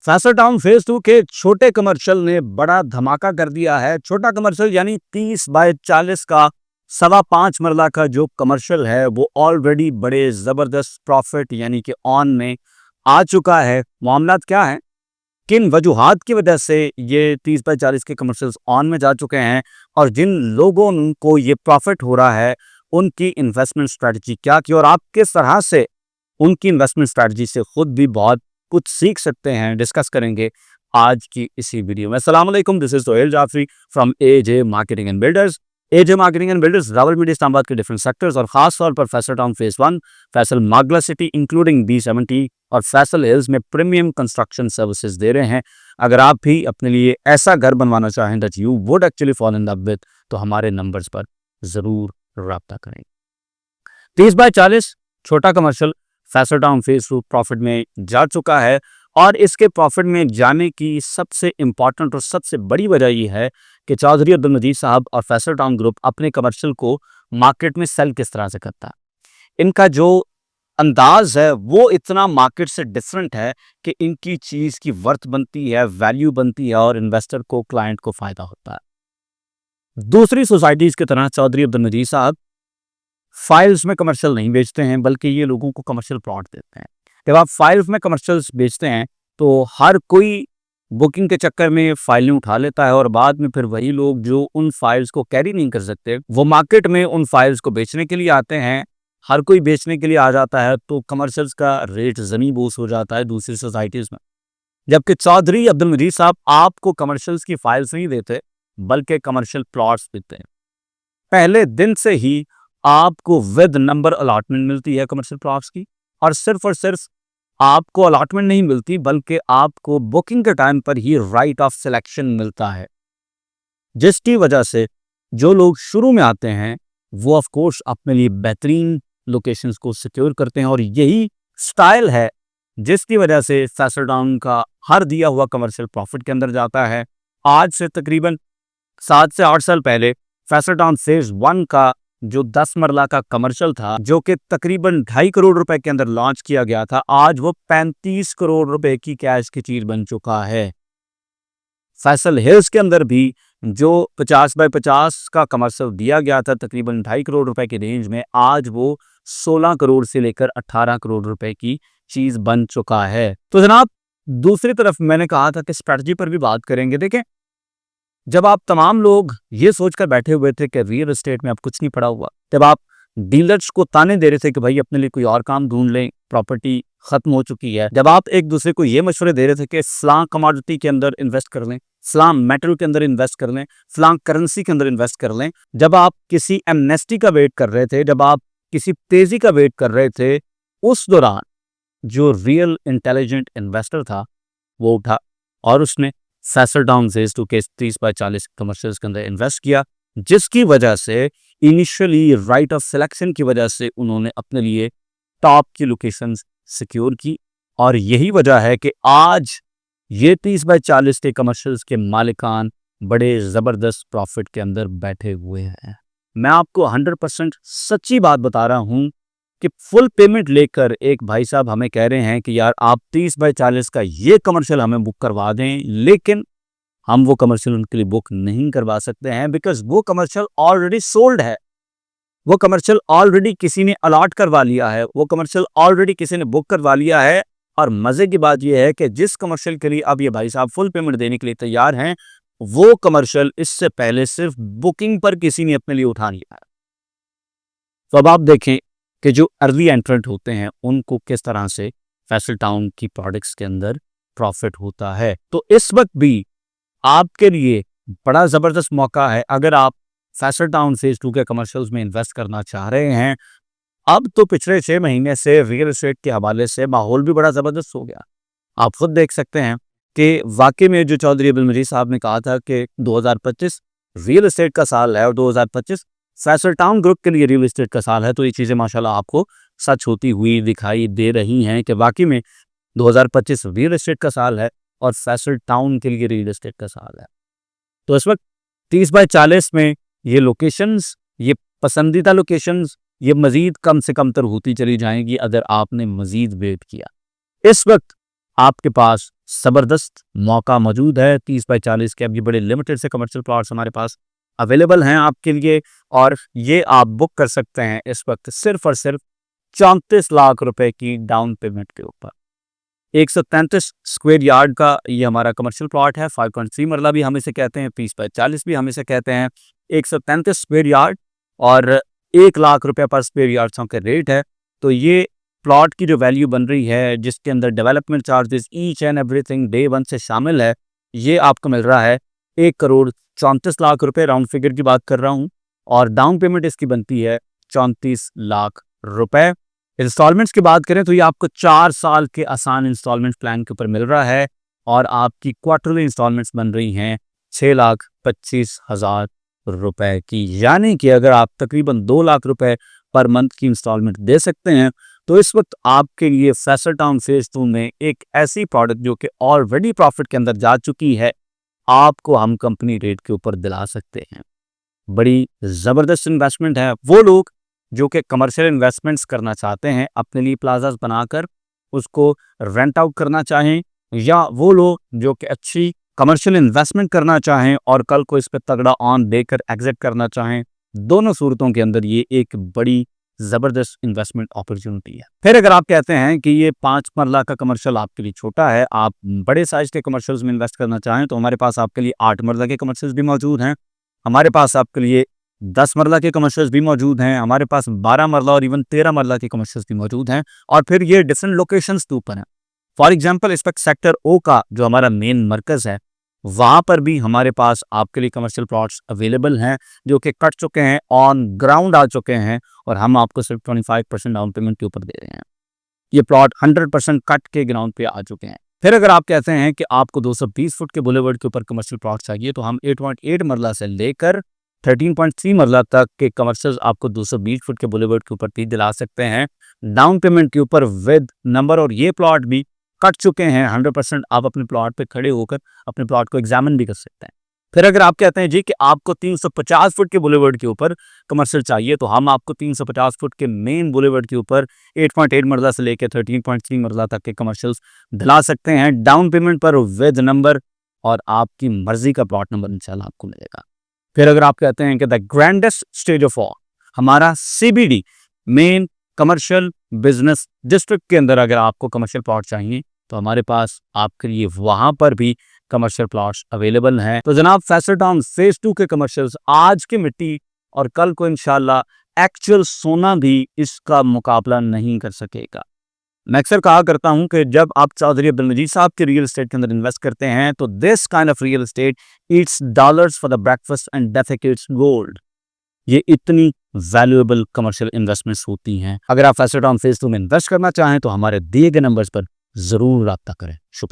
Faisal town phase 2 के छोटे commercial ने बड़ा धमाका कर दिया है। छोटा कमर्शियल यानी 30 बाय 40 का 5.25 मरला का जो कमर्शियल है वो ऑलरेडी बड़े जबरदस्त प्रॉफिट यानी कि ऑन में आ चुका है। मामलात क्या है, किन वजूहात की वजह से ये 30 बाय 40 के कमर्शियल्स ऑन में जा चुके हैं और जिन लोगों को ये प्रॉफिट हो रहा है उनकी इन्वेस्टमेंट स्ट्रैटेजी क्या की और आप किस तरह से उनकी इन्वेस्टमेंट स्ट्रैटेजी से खुद भी बहुत कुछ सीख सकते हैं, डिस्कस करेंगे आज की इसी वीडियो में। अस्सलाम वालेकुम, this is Sohail Jafri from AJ marketing and builders. AJ marketing and builders Rawalpindi Islamabad के डिफरेंट सेक्टर्स और खास तौर पर Faisal town phase 1, Faisal Margalla city including B70 और फैसल हिल्स में प्रीमियम कंस्ट्रक्शन सर्विसेज दे रहे हैं। अगर आप भी अपने लिए ऐसा घर बनवाना चाहें that you would actually fall in love with, तो हमारे नंबर्स पर जरूर राब्ता करें। 30 बाय 40 छोटा commercial Faisal town phase 2 profit में जा चुका है और इसके प्रॉफिट में जाने की सबसे इंपॉर्टेंट और सबसे बड़ी वजह यह है कि चौधरी अब्दुल मजीद साहब और फैसल टाउन ग्रुप अपने कमर्शियल को मार्केट में सेल किस तरह से करता है। इनका जो अंदाज है वो इतना मार्केट से डिफरेंट है कि इनकी चीज की वर्थ बनती है, वैल्यू बनती है और इन्वेस्टर को, क्लाइंट को फायदा होता है। दूसरी सोसाइटीज की तरह चौधरी अब्दुल मजीद साहब फाइल्स में कमर्शियल नहीं बेचते हैं, बल्कि ये लोगों को कमर्शियल प्लॉट देते हैं। जब आप फाइल्स में कमर्शियल्स बेचते हैं तो हर कोई बुकिंग के चक्कर में फाइलें उठा लेता है और बाद में फिर वही लोग जो उन फाइल्स को कैरी नहीं कर सकते वो मार्केट में उन फाइल्स को बेचने के लिए आते हैं। हर कोई बेचने के लिए आ जाता है तो कमर्शियल्स का रेट जमीन बोस हो जाता है दूसरी सोसाइटीज में। जबकि चौधरी अब्दुल मजीद साहब आपको कमर्शियल्स की फाइल्स नहीं देते बल्कि कमर्शियल प्लॉट्स देते हैं। पहले दिन से ही आपको विद नंबर अलॉटमेंट मिलती है कमर्शियल प्लॉट्स की और सिर्फ आपको अलॉटमेंट नहीं मिलती बल्कि आपको बुकिंग के टाइम पर ही राइट ऑफ सिलेक्शन मिलता है, जिसकी वजह से जो लोग शुरू में आते हैं वो ऑफ कोर्स अपने लिए बेहतरीन लोकेशंस को सिक्योर करते हैं और यही स्टाइल है जिसकी वजह से फैसल टाउन का हर दिया हुआ कमर्शियल प्रॉफिट के अंदर जाता है। आज से तकरीबन 7 से 8 साल पहले फैसल टाउन फेज 1 का जो 10 मरला का कमर्शियल था जो कि तकरीबन 2.5 करोड़ रुपए के अंदर लॉन्च किया गया था, आज वो 35 करोड़ रुपए की कैश की चीज बन चुका है। फैसल हिल्स के अंदर भी जो 50 बाय 50 का कमर्शियल दिया गया था तकरीबन 2.5 करोड़ रुपए की रेंज में, आज वो 16 करोड़ से लेकर 18 करोड़ रुपए की चीज बन चुका है। तो जनाब, दूसरी तरफ मैंने कहा था कि स्ट्रेटजी पर भी बात करेंगे। देखें, जब आप तमाम लोग ये सोचकर बैठे हुए थे कि रियल एस्टेट में अब कुछ नहीं पड़ा हुआ, जब आप डीलर्स को ताने दे रहे थे कि भाई अपने लिए कोई और काम ढूंढ लें, प्रॉपर्टी खत्म हो चुकी है, जब आप एक दूसरे को ये मशवरे दे रहे थे कि फलां कमोडिटी के अंदर इन्वेस्ट कर लें, फलां मेटल के अंदर इन्वेस्ट कर लें, फलां करेंसी के अंदर इन्वेस्ट कर लें, जब आप किसी एमनेस्टी का वेट कर रहे थे, जब आप किसी तेजी का वेट कर रहे थे, उस दौरान जो रियल इंटेलिजेंट इन्वेस्टर था वो उठा और उसने फैसल टाउन फेज 2 के 30 बाय 40 कमर्शियल्स के अंदर इन्वेस्ट किया, जिसकी वजह से इनिशियली राइट ऑफ सिलेक्शन की वजह से उन्होंने अपने लिए टॉप की लोकेशंस सिक्योर की और यही वजह है कि आज ये 30 बाय 40 के कमर्शियल्स के मालिकान बड़े जबरदस्त प्रॉफिट के अंदर बैठे हुए हैं। मैं आपको 100% सच्ची बात बता रहा हूं कि फुल पेमेंट लेकर एक भाई साहब हमें कह रहे हैं कि यार आप 30 बाय 40 का ये कमर्शियल हमें बुक करवा दें, लेकिन हम वो कमर्शियल उनके लिए बुक नहीं करवा सकते हैं बिकॉज वो कमर्शियल ऑलरेडी सोल्ड है, वो कमर्शियल ऑलरेडी किसी ने अलॉट करवा लिया है, वो कमर्शियल ऑलरेडी किसी ने बुक करवा लिया है। और मजे की बात यह है कि जिस कमर्शियल के लिए अब ये भाई साहब फुल पेमेंट देने के लिए तैयार हैं, वो कमर्शियल इससे पहले सिर्फ बुकिंग पर किसी ने अपने लिए उठा लिया है। तो अब आप देखें कि जो अर्ली एंट्रेंट होते हैं उनको किस तरह से फैसल टाउन की प्रोडक्ट्स के अंदर प्रॉफिट होता है। तो इस वक्त भी आपके लिए बड़ा जबरदस्त मौका है अगर आप फैसल टाउन फेज 2 के कमर्शियल्स में इन्वेस्ट करना चाह रहे हैं। अब तो पिछले 6 महीने से रियल एस्टेट के हवाले से माहौल भी बड़ा जबरदस्त हो गया। आप खुद देख सकते हैं कि वाकई में जो चौधरी अब्दुल मजीद साहब ने कहा था कि 2025 रियल एस्टेट का साल है और 2025 फैसल टाउन ग्रुप के लिए रियल एस्टेट का साल है, तो ये चीज़ें माशाल्लाह आपको सच होती हुई दिखाई दे रही हैं कि वाकई में 2025 रियल एस्टेट का साल है और फैसल टाउन के लिए रियल एस्टेट का साल है। तो इस वक्त 30 बाय 40 में ये लोकेशंस, ये पसंदीदा लोकेशंस, ये मजीद कम से कम तर होती चली जाएंगी अगर आपने मजीद वेट किया। इस वक्त आपके पास ज़बरदस्त मौका मौजूद है। 30/40 के अब ये बड़े लिमिटेड से कमर्शियल प्लॉट्स हमारे पास अवेलेबल हैं आपके लिए, और ये आप बुक कर सकते हैं इस वक्त सिर्फ और सिर्फ 34 लाख रुपए की डाउन पेमेंट के ऊपर। 133 स्क्वायर यार्ड का ये हमारा कमर्शियल प्लॉट है। 5.3 मरला भी हम इसे कहते हैं, 30/40 भी हम इसे कहते हैं। 133 स्क्वायर यार्ड और 1 लाख रुपए पर स्क्वायर यार्ड के रेट है। तो ये प्लॉट की जो वैल्यू बन रही है, जिसके अंदर development charges each and everything day 1 से शामिल है, ये आपको मिल रहा है 1,34,00,000 रुपए, राउंड फिगर की बात कर रहा हूँ, और डाउन पेमेंट इसकी बनती है 34 लाख रुपए। इंस्टॉलमेंट्स की बात करें तो ये आपको 4 साल के आसान इंस्टॉलमेंट प्लान के ऊपर मिल रहा है, और आपकी क्वार्टरली इंस्टॉलमेंट्स बन रही हैं 6,25,000 रुपए की। यानी कि अगर आप तकरीबन 2 लाख रुपए पर मंथ की इंस्टॉलमेंट दे सकते हैं, तो इस वक्त आपके लिए फैसल टाउन फेज 2 में एक ऐसी प्रोडक्ट जो कि ऑलरेडी प्रॉफिट के अंदर जा चुकी है, आपको हम कंपनी रेट के ऊपर दिला सकते हैं। बड़ी ज़बरदस्त इन्वेस्टमेंट है। वो लोग जो कि कमर्शियल इन्वेस्टमेंट्स करना चाहते हैं, अपने लिए प्लाजास बनाकर उसको रेंट आउट करना चाहें, या वो लोग जो कि अच्छी कमर्शियल इन्वेस्टमेंट करना चाहें और कल को इस पर तगड़ा ऑन देकर एग्जिट करना चाहें, दोनों सूरतों के अंदर ये एक बड़ी ज़बरदस्त इन्वेस्टमेंट अपॉर्चुनिटी है। फिर अगर आप कहते हैं कि ये 5 मरला का कमर्शियल आपके लिए छोटा है, आप बड़े साइज के कमर्शियल्स में इन्वेस्ट करना चाहें, तो हमारे पास आपके लिए 8 मरला के कमर्शियल्स भी मौजूद हैं। हमारे पास आपके लिए 10 मरला के कमर्शियल्स भी मौजूद हैं। हमारे पास 12 मरला और इवन 13 मरला के कमर्शियल्स भी मौजूद हैं, और फिर ये डिफरेंट लोकेशंस के ऊपर हैं। फॉर एग्जांपल, इस वक्त सेक्टर ओ का जो हमारा मेन मरकज है, वहाँ पर भी हमारे पास आपके लिए कमर्शियल प्लॉट्स अवेलेबल हैं, जो कि कट चुके हैं, ऑन ग्राउंड आ चुके हैं, और हम आपको सिर्फ 25% डाउन पेमेंट के ऊपर दे रहे हैं। ये प्लॉट 100% कट के ग्राउंड पे आ चुके हैं। फिर अगर आप कहते हैं कि आपको 220 फुट के बुलेवर्ड के ऊपर कमर्शियल प्लॉट चाहिए, तो हम 8.8 मरला से लेकर 13.3 मरला तक के कमर्शियल आपको 220 फुट के बुलेवर्ड के ऊपर भी दिला सकते हैं डाउन पेमेंट के ऊपर विद नंबर। और ये प्लॉट भी कट चुके हैं 100%। आप अपने प्लॉट पे खड़े होकर अपने प्लॉट को एग्जामिन भी कर सकते हैं। फिर अगर आप कहते हैं जी कि आपको 350 फुट के बुलेवर्ड के ऊपर कमर्शियल चाहिए, तो हम आपको 350 फुट के मेन बुलेवर्ड के ऊपर 8.8 मरला से लेकर 13.3 मरला तक के कमर्शियल्स दिला सकते हैं डाउन पेमेंट पर विद नंबर, और आपकी मर्जी का प्लॉट नंबर इंशाल्लाह आपको मिलेगा। फिर अगर आप कहते हैं कि the grandest stage of all, हमारा CBD main commercial business district के अंदर अगर आपको कमर्शियल प्लॉट चाहिए, तो हमारे पास आपके लिए वहां पर भी कमर्शियल प्लॉट्स अवेलेबल हैं। तो जनाब, फैसल टाउन फेज 2 के कमर्शियल्स आज की मिट्टी और कल को इंशाल्लाह एक्चुअल सोना भी इसका मुकाबला नहीं कर सकेगा। मैं अक्सर कहा करता हूं कि जब आप चौधरी अब्दुल मजीद साहब के रियल एस्टेट के अंदर इन्वेस्ट करते हैं, तो this kind of real estate eats dollars for the breakfast and defecates gold. ये इतनी वैल्यूएबल कमर्शियल इन्वेस्टमेंट्स होती हैं। अगर आप फैसल टाउन फेज 2 में इन्वेस्ट करना चाहें, तो हमारे दिए गए नंबर्स पर जरूर राब्ता करें।